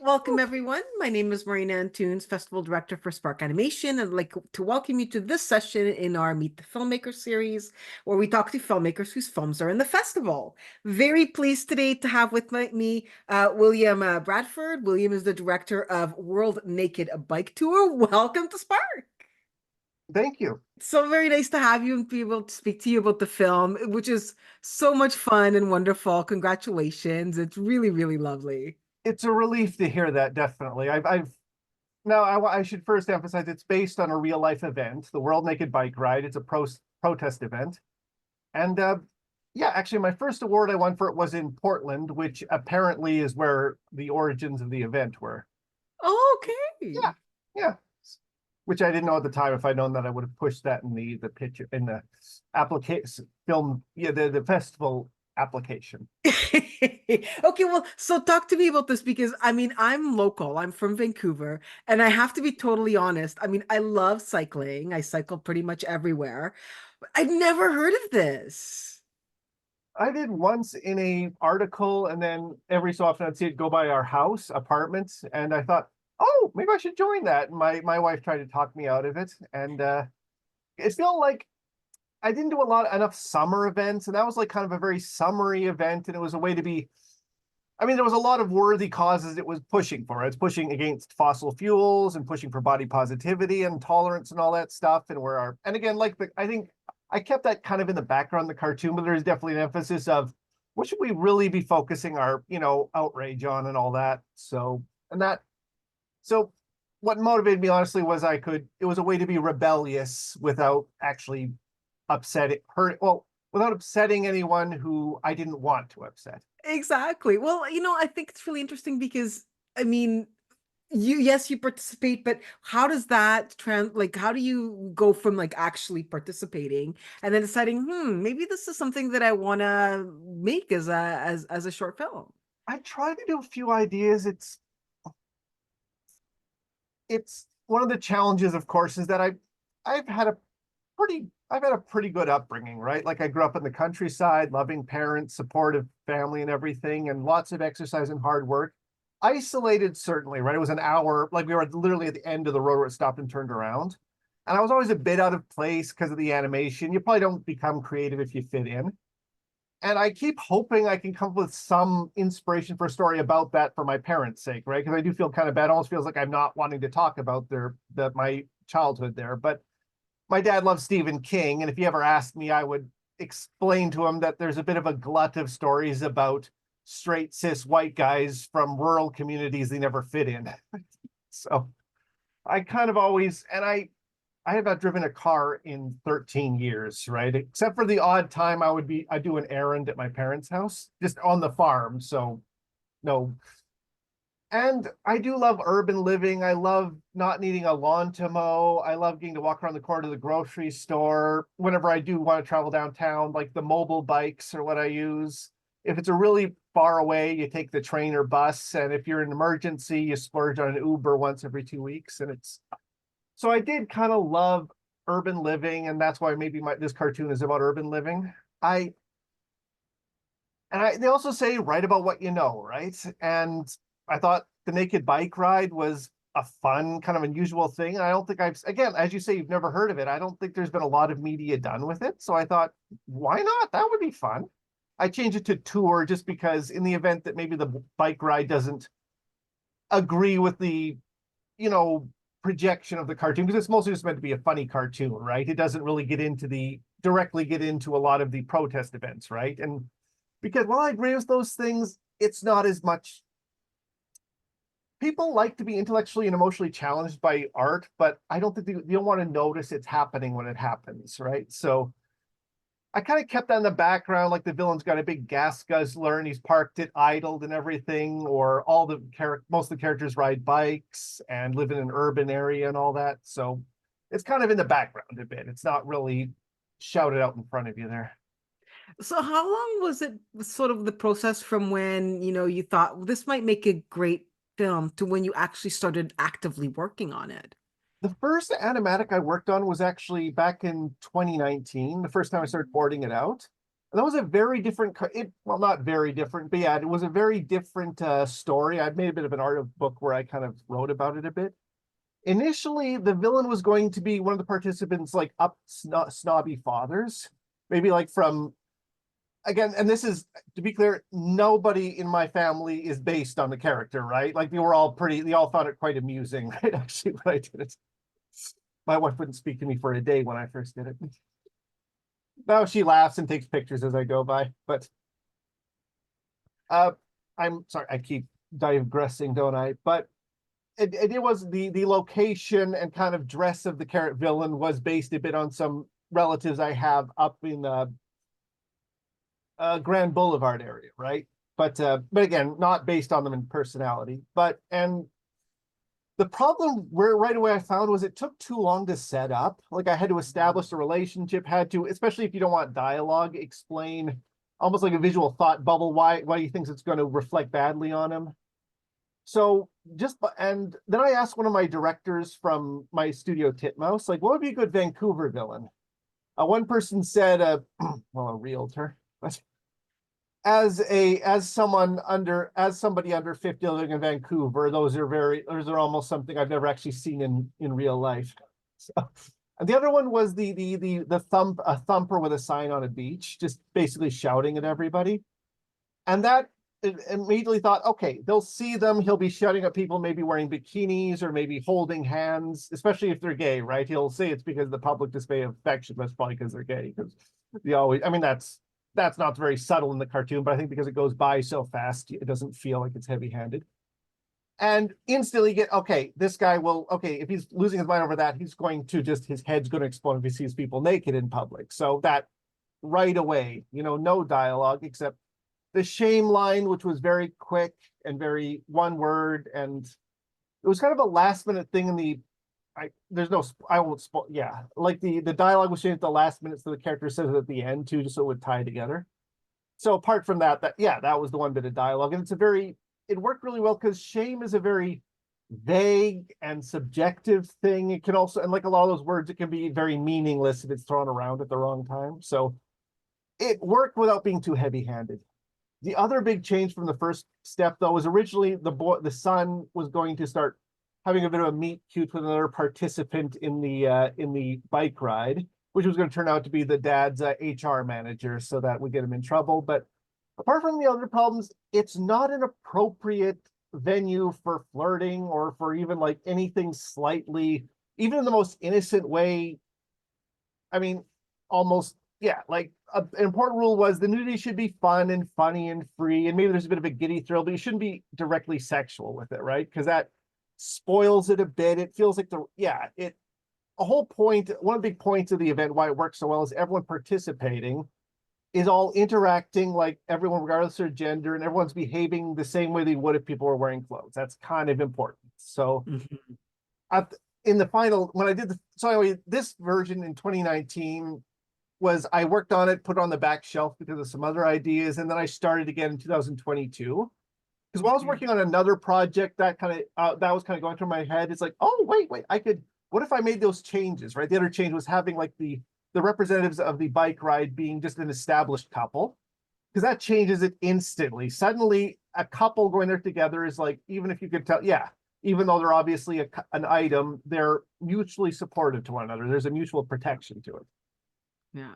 Welcome, everyone. My name is Marina Antunes, Festival Director for Spark Animation. I'd like to welcome you to this session in our Meet the Filmmaker series, where we talk to filmmakers whose films are in the festival. Very pleased today to have with me William Bradford. William is the director of World Naked Bike Tour. Welcome to Spark. Thank you. So very nice to have you and be able to speak to you about the film, which is so much fun and wonderful. Congratulations. It's really, really lovely. It's a relief to hear that, definitely. Now I should first emphasize it's based on a real life event, the World Naked Bike Ride. It's a protest event. And yeah, actually my first award I won for it was in Portland, which apparently is where the origins of the event were. Oh, okay. Yeah. Which I didn't know at the time. If I'd known that, I would have pushed that in the picture in the application film, the festival application. Okay, well, so talk to me about this because I mean, I'm local. I'm from Vancouver, and I have to be totally honest. I mean, I love cycling. I cycle pretty much everywhere. But I'd never heard of this. I did once in a article, and then every so often I'd see it go by our house apartments, and I thought, oh, maybe I should join that. And my wife tried to talk me out of it, and it felt like I didn't do enough summer events, and that was like kind of a very summery event, and it was a way to be. I mean, there was a lot of worthy causes it was pushing for. It's pushing against fossil fuels and pushing for body positivity and tolerance and all that stuff. And again, I think I kept that kind of in the background, the cartoon, but there's definitely an emphasis of what should we really be focusing our, outrage on and all that. So what motivated me honestly was it was a way to be rebellious without actually without upsetting anyone who I didn't want to upset. Exactly. Well, I think it's really interesting because I mean, yes, you participate, but how does that how do you go from like actually participating and then deciding, maybe this is something that I want to make as a short film? I tried to do a few ideas. It's one of the challenges, of course, is that I've had a pretty good upbringing, right? Like I grew up in the countryside, loving parents, supportive family and everything, and lots of exercise and hard work. Isolated, certainly, right? It was an hour, like we were literally at the end of the road where it stopped and turned around. And I was always a bit out of place because of the animation. You probably don't become creative if you fit in. And I keep hoping I can come up with some inspiration for a story about that for my parents' sake, right? Because I do feel kind of bad. It almost feels like I'm not wanting to talk about my childhood there. But my dad loves Stephen King, and if he ever asked me, I would explain to him that there's a bit of a glut of stories about straight cis white guys from rural communities they never fit in. So I kind of always, and I have not driven a car in 13 years, right? Except for the odd time I do an errand at my parents' house, just on the farm. So no. And I do love urban living. I love not needing a lawn to mow. I love getting to walk around the corner of the grocery store. Whenever I do want to travel downtown, like the mobile bikes are what I use. If it's a really far away, you take the train or bus. And if you're in an emergency, you splurge on an Uber once every 2 weeks. So I did kind of love urban living, and that's why maybe this cartoon is about urban living. They also say write about what you know, right? And I thought the naked bike ride was a fun, kind of unusual thing. And I don't think again, as you say, you've never heard of it. I don't think there's been a lot of media done with it. So I thought, why not? That would be fun. I changed it to tour just because in the event that maybe the bike ride doesn't agree with the, projection of the cartoon, because it's mostly just meant to be a funny cartoon, right? It doesn't really directly get into a lot of the protest events, right? And because while I agree with those things, it's not as much. People like to be intellectually and emotionally challenged by art, but I don't think you don't want to notice it's happening when it happens, right? So I kind of kept that in the background, like the villain's got a big gas guzzler and he's parked it idled and everything, or most of the characters ride bikes and live in an urban area and all that. So it's kind of in the background a bit. It's not really shouted out in front of you there. So how long was it sort of the process from when, you thought "Well, this might make a great film" to when you actually started actively working on it? The first animatic I worked on was actually back in 2019, the first time I started boarding it out. That was a very different, well, not very different, but yeah, it was a very different story. I'd made a bit of an art book where I kind of wrote about it a bit. Initially, the villain was going to be one of the participants, like snobby fathers, maybe like from, again, and this is, to be clear, nobody in my family is based on the character, right? Like they all found it quite amusing, right? Actually, when I did it. My wife wouldn't speak to me for a day when I first did it. Now she laughs and takes pictures as I go by, but uh, I'm sorry, I keep digressing, don't I? But it was the location and kind of dress of the carrot villain was based a bit on some relatives I have up in Grand Boulevard area, right? But again, not based on them in personality. And the problem where right away I found was it took too long to set up. Like I had to establish a relationship, had to, especially if you don't want dialogue, explain almost like a visual thought bubble why he thinks it's going to reflect badly on him. So and then I asked one of my directors from my studio Titmouse, like, what would be a good Vancouver villain? One person said, well, a realtor, but as somebody under 50 living in Vancouver, those are almost something I've never actually seen in real life. So, and the other one was a thumper with a sign on a beach, just basically shouting at everybody. And that immediately thought, okay, they'll see them. He'll be shouting at people, maybe wearing bikinis or maybe holding hands, especially if they're gay, right? He'll say it's because of the public display of affection. That's probably because they're gay. Because I mean, that's not very subtle in the cartoon, but I think because it goes by so fast, it doesn't feel like it's heavy-handed. And instantly get, okay, this guy will, okay, if he's losing his mind over that, he's going to his head's going to explode if he sees people naked in public. So that right away, no dialogue except the shame line, which was very quick and very one word. And it was kind of a last minute thing I won't spoil. Yeah. Like the dialogue was changed at the last minute. So the character says it at the end too, just so it would tie together. So apart from that was the one bit of dialogue. And it worked really well because shame is a very vague and subjective thing. It can also, and like a lot of those words, it can be very meaningless if it's thrown around at the wrong time. So it worked without being too heavy handed. The other big change from the first step, though, was originally the son was going to start having a bit of a meet cute with another participant in the bike ride, which was going to turn out to be the dad's HR manager, so that would get him in trouble. But apart from the other problems, it's not an appropriate venue for flirting or for even like anything slightly, even in the most innocent way. I mean, almost, yeah, like an important rule was the nudity should be fun and funny and free, and maybe there's a bit of a giddy thrill, but you shouldn't be directly sexual with it, right? Because that spoils it a bit. It feels like a whole point, one of the big points of the event, why it works so well, is everyone participating is all interacting like everyone, regardless of their gender, and everyone's behaving the same way they would if people were wearing clothes. That's kind of important. So in the final, when I did so anyway, this version in 2019 was I worked on it, put it on the back shelf because of some other ideas, and then I started again in 2022. Because while I was working on another project, that was kind of going through my head. It's like, oh, wait, what if I made those changes, right? The other change was having like the representatives of the bike ride being just an established couple, because that changes it instantly. Suddenly, a couple going there together is like, even if you could tell, yeah, even though they're obviously an item, they're mutually supportive to one another. There's a mutual protection to it. Yeah.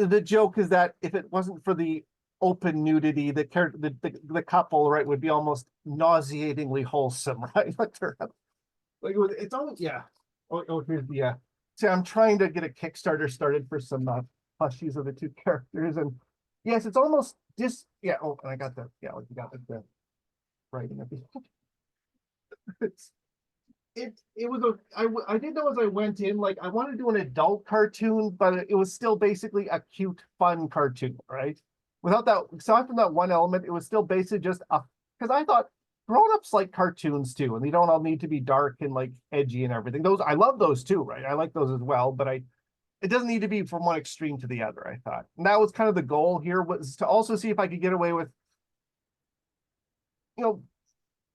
The joke is that if it wasn't for the open nudity, the couple, right, would be almost nauseatingly wholesome, right? It's always, yeah. Here's the see, I'm trying to get a Kickstarter started for some plushies of the two characters, and yes, it's almost just, yeah. Oh, and I got you got the writing of the it was I did know as I went in, like I wanted to do an adult cartoon, but it was still basically a cute, fun cartoon, right? Without that, aside from that one element, it was still basically just because I thought grown-ups like cartoons too, and they don't all need to be dark and like edgy and everything. Those I love those too, right? I like those as well, but it doesn't need to be from one extreme to the other, I thought. And that was kind of the goal here, was to also see if I could get away with,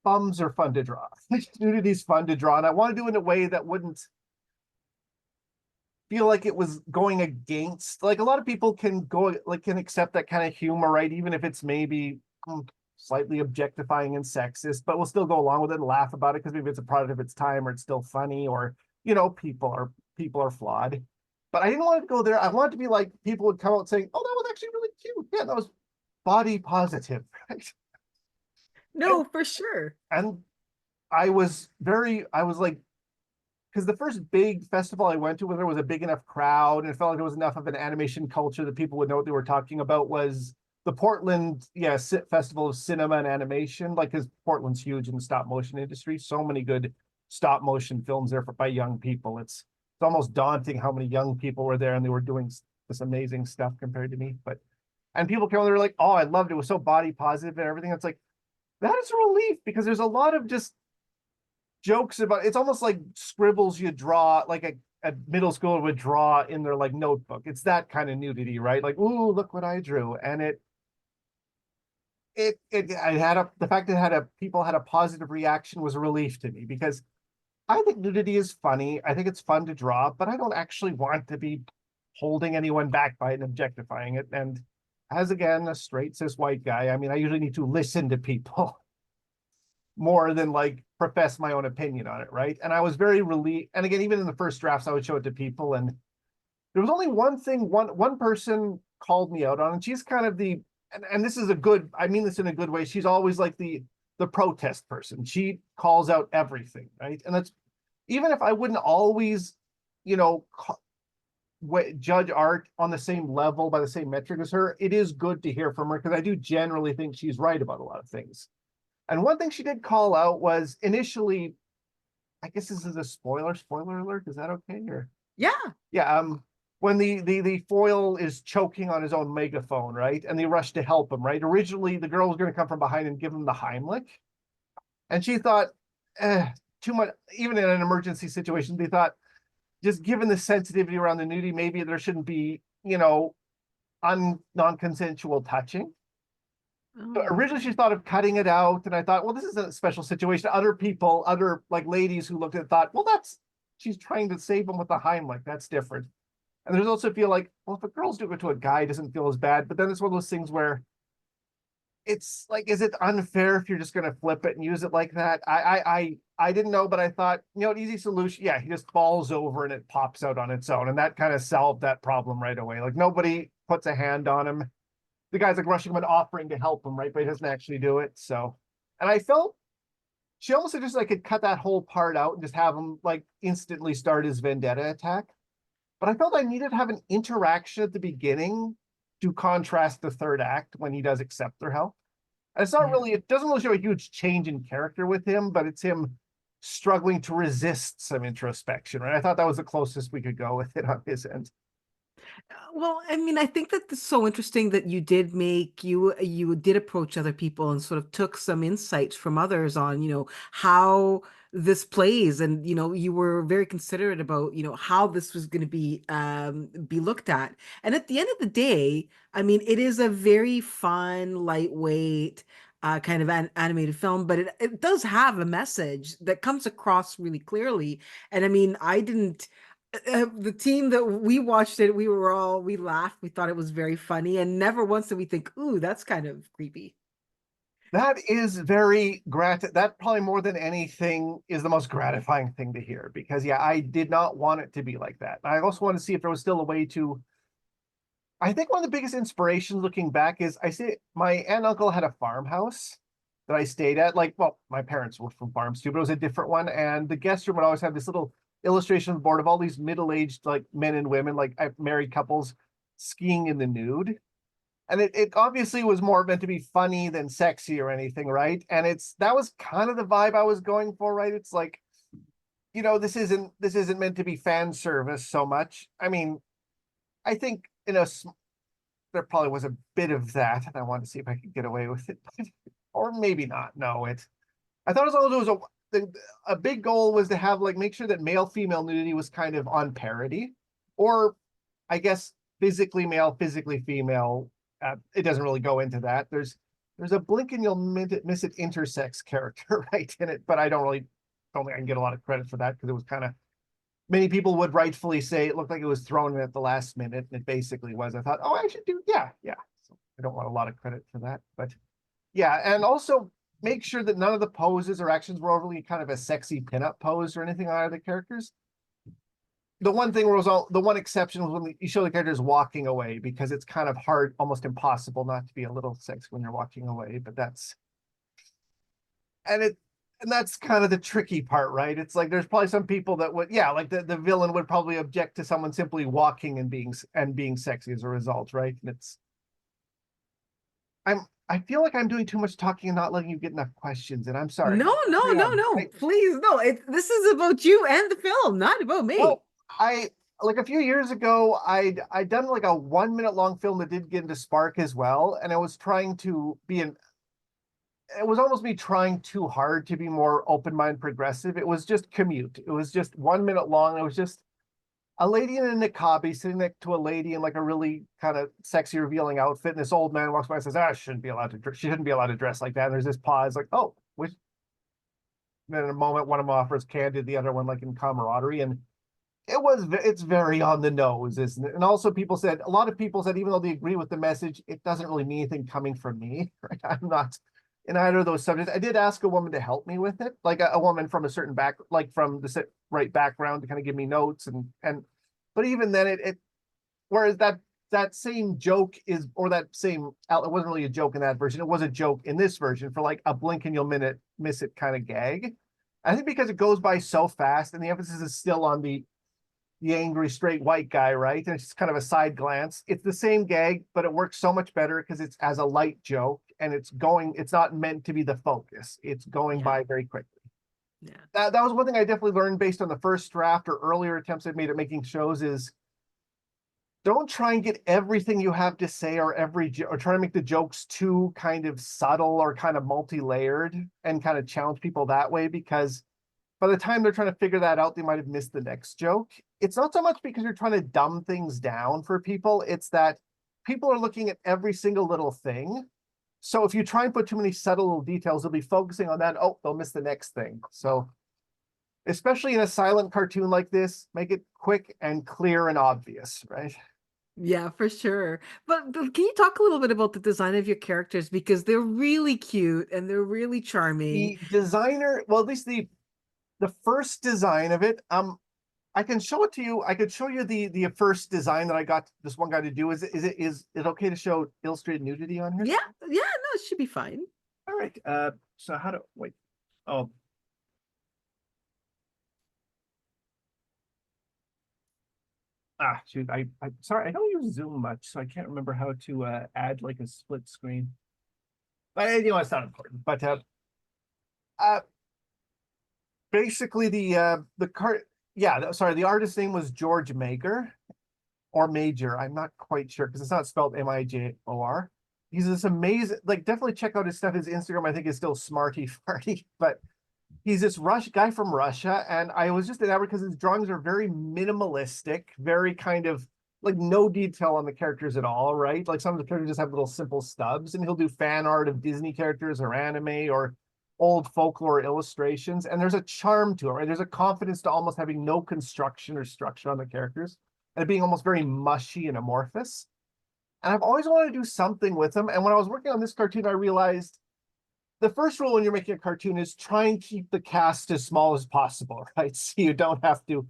bums are fun to draw. Nudity's fun to draw, and I want to do it in a way that wouldn't. feel like it was going against, like, a lot of people can go, like, can accept that kind of humor, right? Even if it's maybe slightly objectifying and sexist, but we'll still go along with it and laugh about it because maybe it's a product of its time, or it's still funny, or, you know, people are flawed. But I didn't want to go there. I wanted to be like, people would come out saying, "Oh, that was actually really cute. Yeah, that was body positive." Right? No, for sure. And I was like, because the first big festival I went to where there was a big enough crowd and it felt like there was enough of an animation culture that people would know what they were talking about was the Portland, yeah, Festival of Cinema and Animation. Like, because Portland's huge in the stop motion industry. So many good stop motion films there by young people. It's almost daunting how many young people were there and they were doing this amazing stuff compared to me. But and people came over, they're like, "Oh, I loved it. It was so body positive and everything." It's like, that is a relief, because there's a lot of just jokes about, it's almost like scribbles you draw, like a middle schooler would draw in their like notebook. It's that kind of nudity, right? Like, "Ooh, look what I drew." And I had the fact that it had people had a positive reaction was a relief to me, because I think nudity is funny. I think it's fun to draw, but I don't actually want to be holding anyone back by it and objectifying it. And as, again, a straight cis white guy, I mean, I usually need to listen to people more than like profess my own opinion on it, right? And I was very relieved. And again, even in the first drafts, I would show it to people, and there was only one thing one person called me out on, and she's kind of the, and this is a good, I mean this in a good way. She's always like the protest person. She calls out everything, right? And that's, even if I wouldn't always, you know, judge art on the same level by the same metric as her, it is good to hear from her, because I do generally think she's right about a lot of things. And one thing she did call out was, initially, I guess this is a spoiler alert. Is that okay? Or Yeah. yeah, when the foil is choking on his own megaphone, right? And they rush to help him, right? Originally, the girl was going to come from behind and give him the Heimlich. And she thought, too much, even in an emergency situation, they thought, just given the sensitivity around the nudity, maybe there shouldn't be, you know, non-consensual touching. But Oh. originally she thought of cutting it out, and I thought, well, this is a special situation. Other people, other like ladies who looked at it thought, well, that's, she's trying to save him with the Heimlich. That's different. And there's also feel like, well, if a girl's doing it to a guy, it doesn't feel as bad. But then it's one of those things where it's like, is it unfair if you're just going to flip it and use it like that? I didn't know, but I thought, you know, an easy solution. Yeah, he just falls over and it pops out on its own, and that kind of solved that problem right away. Like, nobody puts a hand on him. The guy's like rushing him and offering to help him, right? But he doesn't actually do it. So, and I felt she almost suggested I could cut that whole part out and just have him like instantly start his vendetta attack. But I felt I needed to have an interaction at the beginning to contrast the third act when he does accept their help. And it's not Yeah. really, it doesn't really show a huge change in character with him, but it's him struggling to resist some introspection, right? I thought that was the closest we could go with it on his end. Well, I mean, I think that it's so interesting that you did approach other people and sort of took some insights from others on, how this plays, and you were very considerate about, how this was going to be looked at. And at the end of the day, I mean, it is a very fun, lightweight kind of animated film, but it does have a message that comes across really clearly. And I mean, I didn't the team that we watched it, we laughed, we thought it was very funny, and never once did we think, ooh, that's kind of creepy. That is very that probably more than anything is the most gratifying thing to hear, because yeah, I did not want it to be like that. I also want to see if there was still a way to, I think one of the biggest inspirations looking back is, I see my aunt and uncle had a farmhouse that I stayed at. Like, well, my parents were from farms too, but it was a different one. And the guest room would always have this little illustration board of all these middle-aged like men and women, like married couples, skiing in the nude. And it obviously was more meant to be funny than sexy or anything, right? And that was kind of the vibe I was going for, right? It's like, this isn't meant to be fan service so much. I mean, I think there probably was a bit of that, and I wanted to see if I could get away with it, or maybe not. No, I thought as long as it was a big goal was to have like make sure that male female nudity was kind of on parity, or I guess physically male, physically female. It doesn't really go into that. There's a blink and you'll miss it intersex character right in it, but I don't think I can get a lot of credit for that because it was kind of many people would rightfully say it looked like it was thrown in at the last minute, and it basically was. I thought, oh, I should do, yeah, yeah. So I don't want a lot of credit for that, but yeah, and also make sure that none of the poses or actions were overly kind of a sexy pinup pose or anything on either characters. The one thing was the one exception was when you show the characters walking away, because it's kind of hard, almost impossible not to be a little sexy when you're walking away. But that's kind of the tricky part, right? It's like there's probably some people that would, yeah, like the villain would probably object to someone simply walking and being sexy as a result, right? And I feel like I'm doing too much talking and not letting you get enough questions, and I'm sorry. No, no, no, no. Please, no. This is about you and the film, not about me. Well, I like a few years ago, I'd done like a 1 minute long film that did get into Spark as well, and I was trying to be it was almost me trying too hard to be more open-minded progressive. It was just Commute. It was just 1 minute long. It was just a lady in a niqabi sitting next to a lady in like a really kind of sexy revealing outfit, and this old man walks by and says, she shouldn't be allowed to dress like that. And there's this pause, like, oh, which then in a moment one of them offers candid, the other one like in camaraderie, and it's very on the nose, isn't it? And also a lot of people said, even though they agree with the message, it doesn't really mean anything coming from me, right? I'm not in either of those subjects. I did ask a woman to help me with it, like a woman from a certain like from the right background to kind of give me notes, but even then whereas that same joke is, or that same, it wasn't really a joke in that version. It was a joke in this version for like a blink and you'll miss it kind of gag. I think because it goes by so fast and the emphasis is still on the angry straight white guy, right? And it's just kind of a side glance. It's the same gag, but it works so much better because it's as a light joke, and it's not meant to be the focus. It's going by very quickly. Yeah. That was one thing I definitely learned based on the first draft or earlier attempts I've made at making shows is don't try and get everything you have to say or try to make the jokes too kind of subtle or kind of multi-layered and kind of challenge people that way, because by the time they're trying to figure that out, they might have missed the next joke. It's not so much because you're trying to dumb things down for people. It's that people are looking at every single little thing. So if you try and put too many subtle little details, they'll be focusing on that. Oh, they'll miss the next thing. So especially in a silent cartoon like this, make it quick and clear and obvious, right? Yeah, for sure. But can you talk a little bit about the design of your characters? Because they're really cute and they're really charming. The designer, well, at least the first design of it, I can show it to you. I could show you the first design that I got this one guy to do. Is it okay to show illustrated nudity on here? Yeah, no, it should be fine. All right. So how do wait? Oh. Shoot, I'm sorry, I don't use Zoom much, so I can't remember how to add like a split screen. But it's not important. But basically the artist's name was George Mager or Major. I'm not quite sure because it's not spelled Major. He's this amazing, like definitely check out his stuff. His Instagram, I think, is still Smarty Farty, but he's this guy from Russia. And I was just enamored because his drawings are very minimalistic, very kind of like no detail on the characters at all, right? Like some of the characters just have little simple stubs, and he'll do fan art of Disney characters or anime or old folklore illustrations, and there's a charm to it, right? There's a confidence to almost having no construction or structure on the characters and it being almost very mushy and amorphous. And I've always wanted to do something with them. And when I was working on this cartoon, I realized the first rule when you're making a cartoon is try and keep the cast as small as possible, right? So you don't have to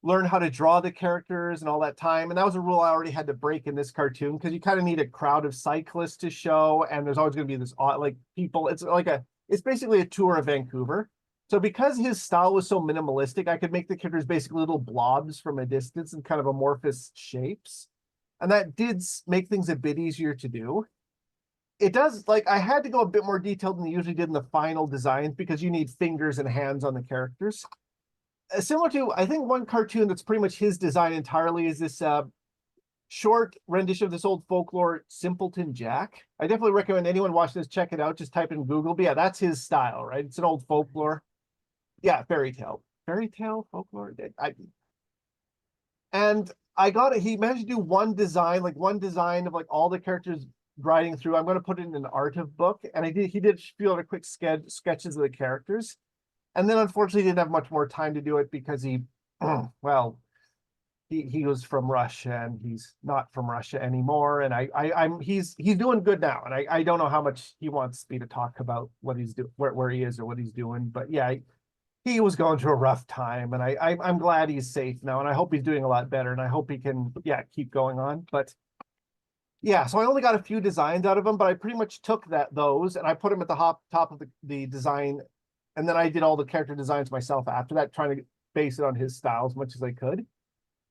learn how to draw the characters and all that time. And that was a rule I already had to break in this cartoon because you kind of need a crowd of cyclists to show. And there's always going to be this like people. It's basically a tour of Vancouver. So because his style was so minimalistic, I could make the characters basically little blobs from a distance and kind of amorphous shapes. And that did make things a bit easier to do. It does, like, I had to go a bit more detailed than I usually did in the final designs because you need fingers and hands on the characters. Similar to, I think, one cartoon that's pretty much his design entirely is this short rendition of this old folklore, Simpleton Jack. I definitely recommend anyone watching this check it out. Just type in Google. But yeah, that's his style, right? It's an old folklore. Yeah, fairy tale folklore. And I got it. He managed to do one design of like all the characters riding through. I'm going to put it in an artive book, and he did a few other quick sketches of the characters. And then unfortunately he didn't have much more time to do it because he well, he was from Russia and he's not from Russia anymore. And he's doing good now. And I don't know how much he wants me to talk about what he's doing, where he is or what he's doing. But yeah, he was going through a rough time, and I'm glad he's safe now, and I hope he's doing a lot better, and I hope he can, yeah, keep going on. But yeah, so I only got a few designs out of him, but I pretty much took those and I put him at the top of the design, and then I did all the character designs myself after that, trying to base it on his style as much as I could.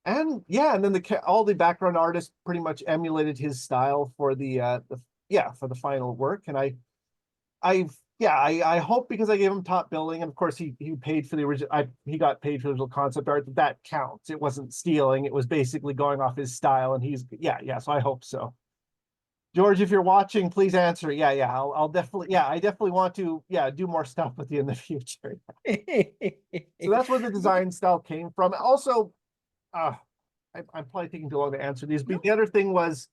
And yeah, and then all the background artists pretty much emulated his style for for the final work, and I hope, because I gave him top billing, and of course he paid for the original. He got paid for the original concept art. That counts. It wasn't stealing. It was basically going off his style, and yeah. So I hope so. George, if you're watching, please answer. Yeah, I'll definitely. Yeah, I definitely want to. Yeah, do more stuff with you in the future. So that's where the design style came from. Also, I'm probably taking too long to answer these. But the other thing was,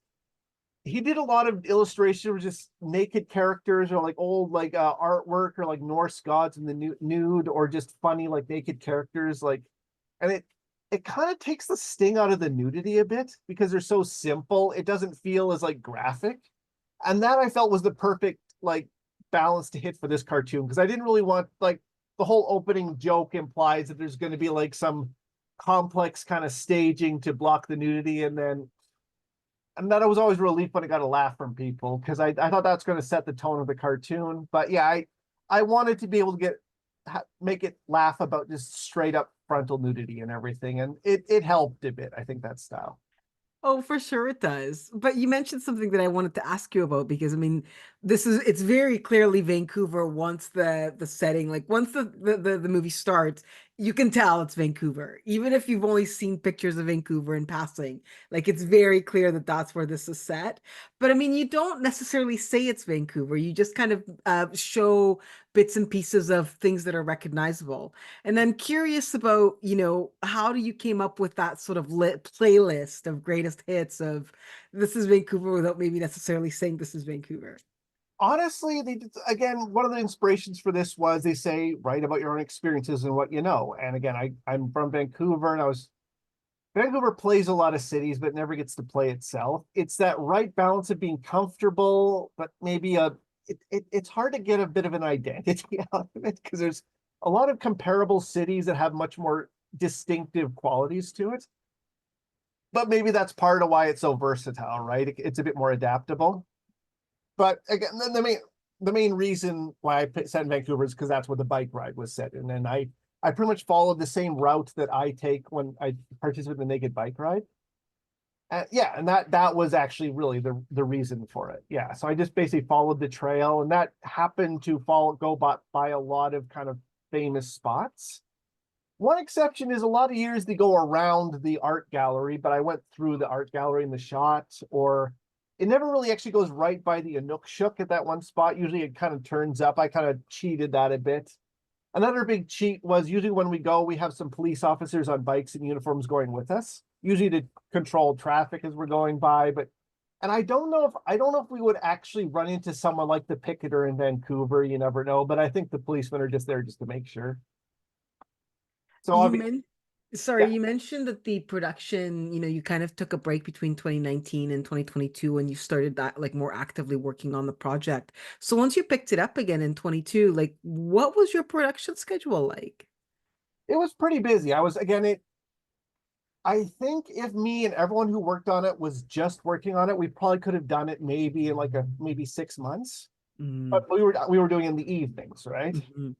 he did a lot of illustrations with just naked characters, or like old artwork, or like Norse gods in the nude, or just funny like naked characters, and it kind of takes the sting out of the nudity a bit because they're so simple. It doesn't feel as like graphic, and that I felt was the perfect like balance to hit for this cartoon, because I didn't really want, like, the whole opening joke implies that there's going to be like some complex kind of staging to block the nudity, and that was always a relief when it got a laugh from people, because I thought that's going to set the tone of the cartoon. But yeah, I wanted to be able to make it laugh about just straight up frontal nudity and everything, and it helped a bit, I think, that style. Oh, for sure it does. But you mentioned something that I wanted to ask you about, because I mean, it's very clearly Vancouver once the setting, like once the movie starts, you can tell it's Vancouver. Even if you've only seen pictures of Vancouver in passing, like it's very clear that that's where this is set. But I mean, you don't necessarily say it's Vancouver. You just kind of show bits and pieces of things that are recognizable. And I'm curious about, how do you came up with that sort of playlist of greatest hits of this is Vancouver without maybe necessarily saying this is Vancouver? Honestly, again, one of the inspirations for this was, they say, write about your own experiences and what you know. And again, I'm from Vancouver, and Vancouver plays a lot of cities, but never gets to play itself. It's that right balance of being comfortable, but maybe it's hard to get a bit of an identity out of it, because there's a lot of comparable cities that have much more distinctive qualities to it. But maybe that's part of why it's so versatile, right? It's a bit more adaptable. But again, the main reason why I set in Vancouver is because that's where the bike ride was set in, and I pretty much followed the same route that I take when I participate in the naked bike ride. Yeah, and that was actually really the reason for it. Yeah, so I just basically followed the trail, and that happened to go by a lot of kind of famous spots. One exception is, a lot of years they go around the art gallery, but I went through the art gallery in the shot, or it never really actually goes right by the Inukshuk at that one spot. Usually it kind of turns up. I kind of cheated that a bit. Another big cheat was, usually when we go, we have some police officers on bikes and uniforms going with us, usually to control traffic as we're going by. And I don't know if we would actually run into someone like the picketer in Vancouver. You never know, but I think the policemen are just there just to make sure. So You obviously, meant, sorry, yeah, you mentioned that the production, you kind of took a break between 2019 and 2022 and you started that like more actively working on the project. So once you picked it up again in 22, like what was your production schedule like? it was pretty busy. I think if me and everyone who worked on it was just working on it, we probably could have done it maybe in like maybe 6 months. Mm, But we were doing it in the evenings, right? mhm.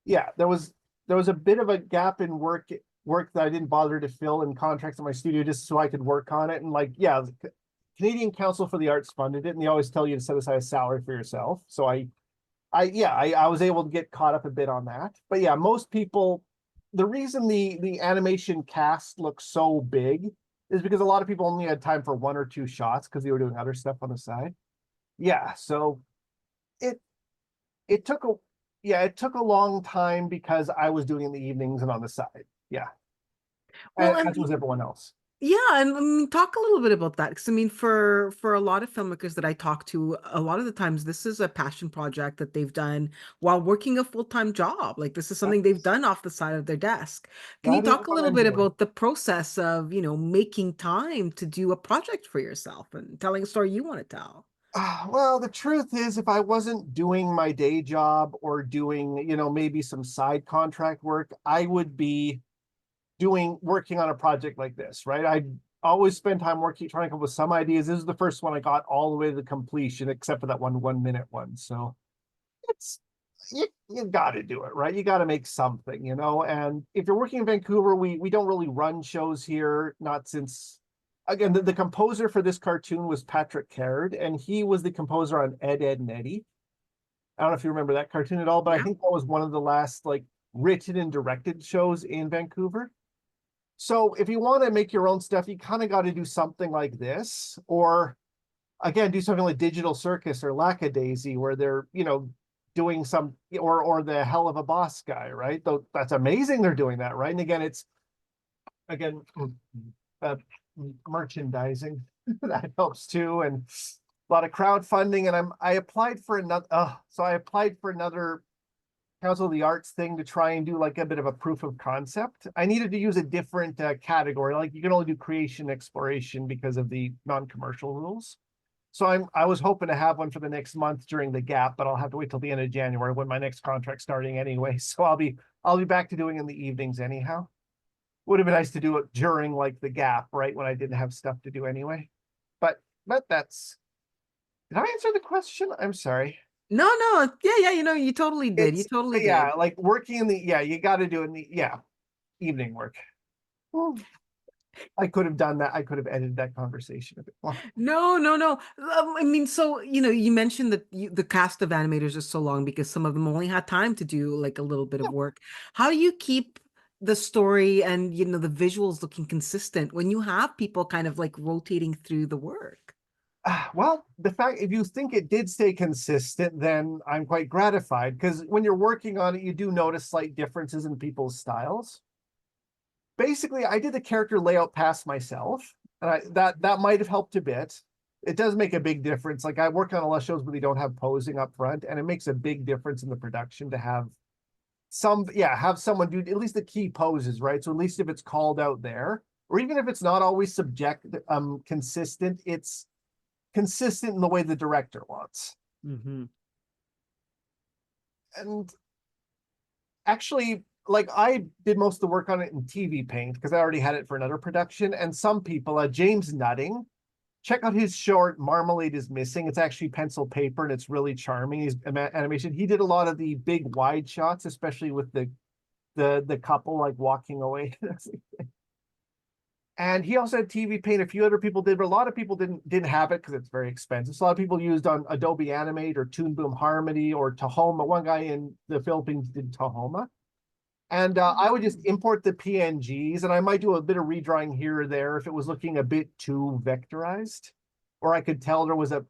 Yeah, there was a bit of a gap in work that I didn't bother to fill in contracts in my studio, just so I could work on it. And like, yeah, the Canadian Council for the Arts funded it, and they always tell you to set aside a salary for yourself. So I was able to get caught up a bit on that. But yeah, most people, the reason the animation cast looks so big is because a lot of people only had time for one or two shots because they were doing other stuff on the side. Yeah, so it it took a it took a long time because I was doing it in the evenings and on the side. Yeah, Well, as was everyone else. Yeah, and I mean, talk a little bit about that. Because I mean, for a lot of filmmakers that I talk to, a lot of the times this is a passion project that they've done while working a full-time job. Like this is something they've That's, done off the side of their desk. Can you that is talk a what little I'm bit doing. about the process of, making time to do a project for yourself and telling a story you want to tell? Well, the truth is, if I wasn't doing my day job or doing, maybe some side contract work, I would be working on a project like this, right? I always spend time working, trying to come up with some ideas. This is the first one I got all the way to the completion, except for that 1 minute one. So it's you got to do it, right? You got to make something, And if you're working in Vancouver, we don't really run shows here, not since. Again, the composer for this cartoon was Patrick Caird, and he was the composer on Ed, Ed, and Eddie. I don't know if you remember that cartoon at all, but I Yeah. think that was one of the last like written and directed shows in Vancouver. So if you want to make your own stuff, you kind of got to do something like this, or again, do something like Digital Circus or Lackadaisy, where they're doing some or the Hell of a Boss guy, right? Though that's amazing they're doing that, right? And again, it's again uh, merchandising that helps too, and a lot of crowdfunding. And I applied for another. So I applied for another Council of the Arts thing to try and do like a bit of a proof of concept. I needed to use a different category. Like you can only do creation exploration because of the non-commercial rules. So I was hoping to have one for the next month during the gap, but I'll have to wait till the end of January when my next contract's starting anyway. So I'll be back to doing in the evenings anyhow. Would have been nice to do it during like the gap, right? When I didn't have stuff to do anyway. But that's did I answer the question? I'm sorry. No, no, yeah, yeah, you totally did. You It's totally yeah, did. like working in the you got to do it in the evening work. Well, I could have done that. I could have edited that conversation a bit more. No, no, no. I mean, so, you mentioned that the cast of animators is so long because some of them only had time to do like a little bit of work. How do you keep the story and, the visuals looking consistent when you have people kind of like rotating through the work? Well, the fact if you think it did stay consistent, then I'm quite gratified because when you're working on it, you do notice slight differences in people's styles. Basically, I did the character layout past myself, and that might have helped a bit. It does make a big difference. Like I work on a lot of shows where they don't have posing up front, and it makes a big difference in the production to have have someone do at least the key poses, right? So at least if it's called out there, or even if it's not always consistent, it's consistent in the way the director wants. Hmm. And actually, like I did most of the work on it in TV Paint because I already had it for another production. And some people, James Nutting, check out his short Marmalade is Missing. It's actually pencil paper and it's really charming. He's animation. He did a lot of the big wide shots, especially with the couple like walking away. And he also had TV Paint. A few other people did, but a lot of people didn't have it because it's very expensive. So a lot of people used on Adobe Animate or Toon Boom Harmony or Tahoma. One guy in the Philippines did Tahoma. And I would just import the PNGs, and I might do a bit of redrawing here or there if it was looking a bit too vectorized, or I could tell there was a.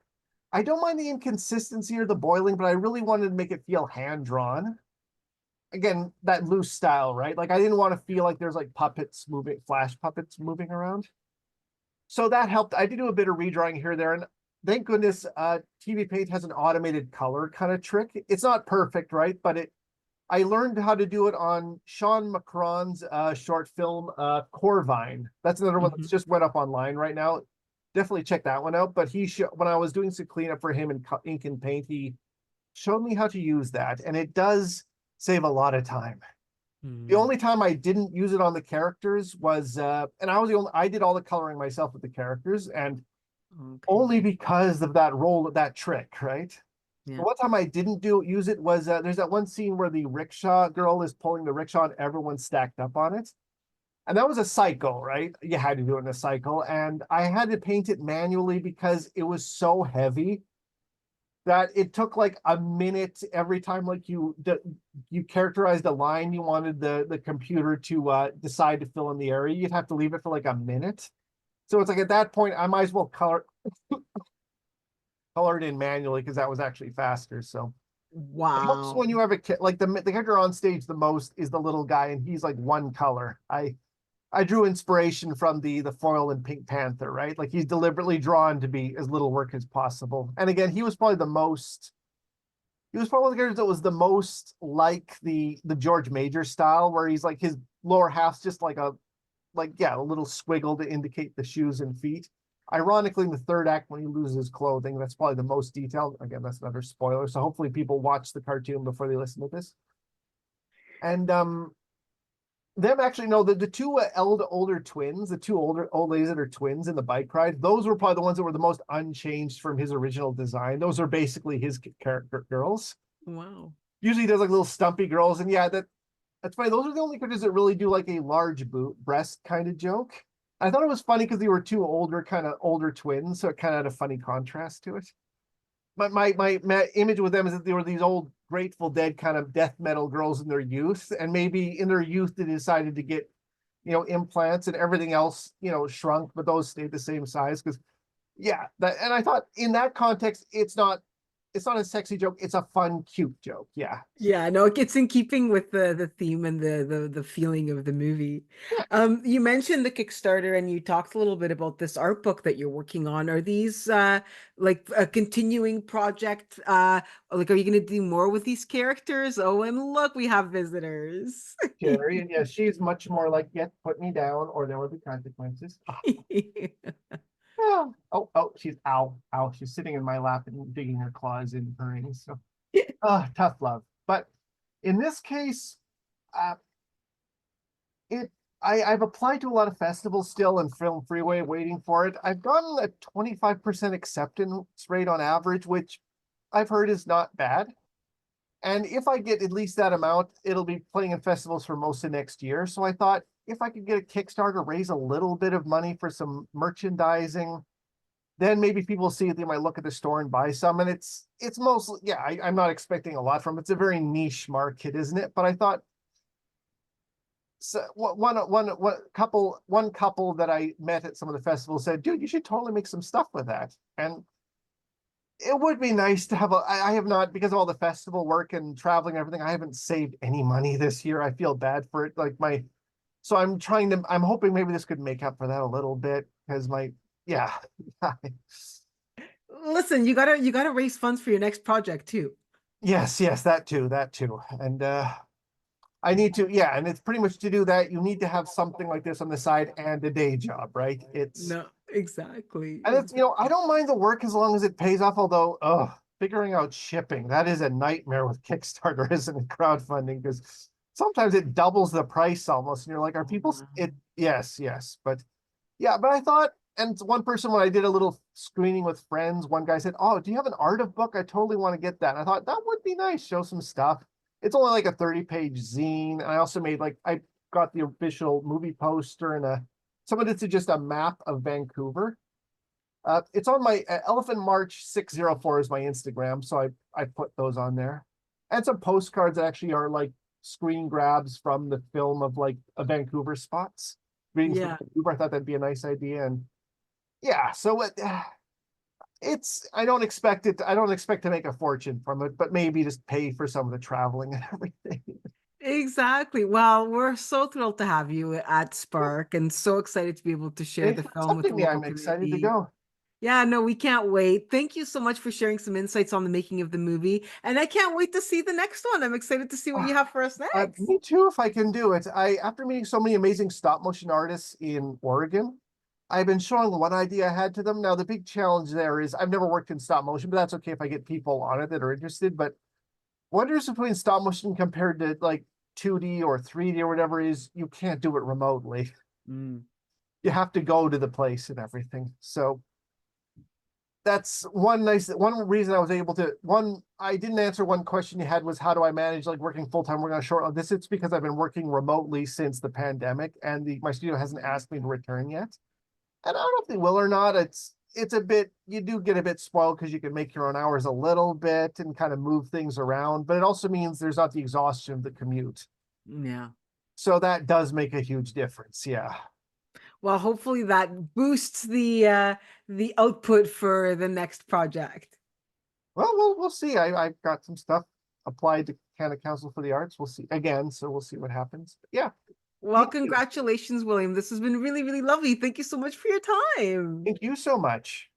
I don't mind the inconsistency or the boiling, but I really wanted to make it feel hand drawn. Again, that loose style, right? Like I didn't want to feel like there's like puppets moving, flash puppets moving around. So that helped. I did do a bit of redrawing here or there, and thank goodness TV Paint has an automated color kind of trick. It's not perfect, right? But I learned how to do it on Sean Macron's short film Corvine. That's another one Hmm. that's just went up online right now. Definitely check that one out. But when I was doing some cleanup for him in ink and paint, he showed me how to use that, and it does save a lot of time. The Hmm. only time I didn't use it on the characters was, and I did all the coloring myself with the characters, and Okay. only because of that trick, right? The Yeah. one time I didn't use it was there's that one scene where the rickshaw girl is pulling the rickshaw and everyone's stacked up on it. And that was a cycle, right? You had to do it in a cycle. And I had to paint it manually because it was so heavy that it took like a minute every time like you characterized a line you wanted the computer to decide to fill in the area. You'd have to leave it for like a minute. So it's like at that point, I might as well color it in manually because that was actually faster. So it helps when Wow. you have a kid like the character on stage the most is the little guy and he's like one color. I drew inspiration from the foil in Pink Panther, right? Like he's deliberately drawn to be as little work as possible. And again, he was probably one of the characters that was the most like the George Major style, where he's like his lower half's just like a little squiggle to indicate the shoes and feet. Ironically, in the third act, when he loses clothing, that's probably the most detailed. Again, that's another spoiler. So hopefully people watch the cartoon before they listen to this. And them actually no, the two older twins, the two old ladies that are twins in the bike ride, those were probably the ones that were the most unchanged from his original design. Those are basically his character girls. Wow. Usually he does like little stumpy girls, and yeah, that's funny. Those are the only characters that really do like a large breast kind of joke. I thought it was funny because they were two older twins, so it kind of had a funny contrast to it. My image with them is that they were these old Grateful Dead kind of death metal girls in their youth, and maybe in their youth they decided to get, implants, and everything else, shrunk, but those stayed the same size. Because yeah, and I thought in that context, it's not a sexy joke, it's a fun, cute joke. Yeah. Yeah, no, it gets in keeping with the theme and the feeling of the movie. You mentioned the Kickstarter and you talked a little bit about this art book that you're working on. Are these like a continuing project? Like, are you going to do more with these characters? Oh, and look, we have visitors. Jerry, and yeah, she's much more like, yeah, put me down or there will be consequences. She's she's sitting in my lap and digging her claws in earnings. So tough love. But in this case, uh I've applied to a lot of festivals still and Film Freeway, waiting for it. I've gotten a 25% acceptance rate on average, which I've heard is not bad. And if I get at least that amount, it'll be playing in festivals for most of next year. So I thought if I could get a Kickstarter, raise a little bit of money for some merchandising, then maybe people see it, they might look at the store and buy some. And it's mostly, yeah, I'm not expecting a lot from it. It's a very niche market, isn't it? But I thought, so one couple that I met at some of the festivals said, dude, you should totally make some stuff with that. And it would be nice to have I have not, because of all the festival work and traveling and everything, I haven't saved any money this year. I feel bad for it. So I'm hoping maybe this could make up for that a little bit, because yeah. Listen, you gotta raise funds for your next project too. Yes, that too. And I need to, yeah, and it's pretty much, to do that, you need to have something like this on the side and a day job, right? No, exactly. And it's, I don't mind the work as long as it pays off, although, figuring out shipping, that is a nightmare with Kickstarter, isn't it? Crowdfunding, because sometimes it doubles the price almost, and you're like, are people, yes, but yeah, but I thought, and one person, when I did a little screening with friends, one guy said, oh, do you have an art of book? I totally want to get that. And I thought that would be nice, show some stuff. It's only like a 30-page zine. And I also made, I got the official movie poster and someone did just a map of Vancouver. It's on my Elephant March 604 is my Instagram. So I put those on there. And some postcards that actually are like screen grabs from the film of like a Vancouver spots. Greetings from Vancouver. I thought that'd be a nice idea. And yeah, so I don't expect to make a fortune from it, but maybe just pay for some of the traveling and everything. Exactly. Well, we're so thrilled to have you at Spark and so excited to be able to share Thanks the for film with the accepting me. local I'm excited to community. go. Yeah, no, we can't wait. Thank you so much for sharing some insights on the making of the movie. And I can't wait to see the next one. I'm excited to see what you have for us next. Me too, if I can do it. After meeting so many amazing stop motion artists in Oregon, I've been showing one idea I had to them. Now, the big challenge there is I've never worked in stop motion, but that's okay if I get people on it that are interested. But what is between stop motion compared to like 2D or 3D or whatever is, you can't do it remotely. You have to go to the place and everything. So that's one reason I was able to, I didn't answer one question you had, was how do I manage like working full-time, working on a short this. It's because I've been working remotely since the pandemic, and my studio hasn't asked me to return yet. And I don't know if they will or not. It's a bit, you do get a bit spoiled because you can make your own hours a little bit and kind of move things around, but it also means there's not the exhaustion of the commute. Yeah. So that does make a huge difference. Yeah. Well, hopefully that boosts the output for the next project. Well, we'll see. I've got some stuff applied to Canada Council for the Arts. We'll see again, so we'll see what happens. But yeah. Well, Thank you. congratulations, William. This has been really, really lovely. Thank you so much for your time. Thank you so much.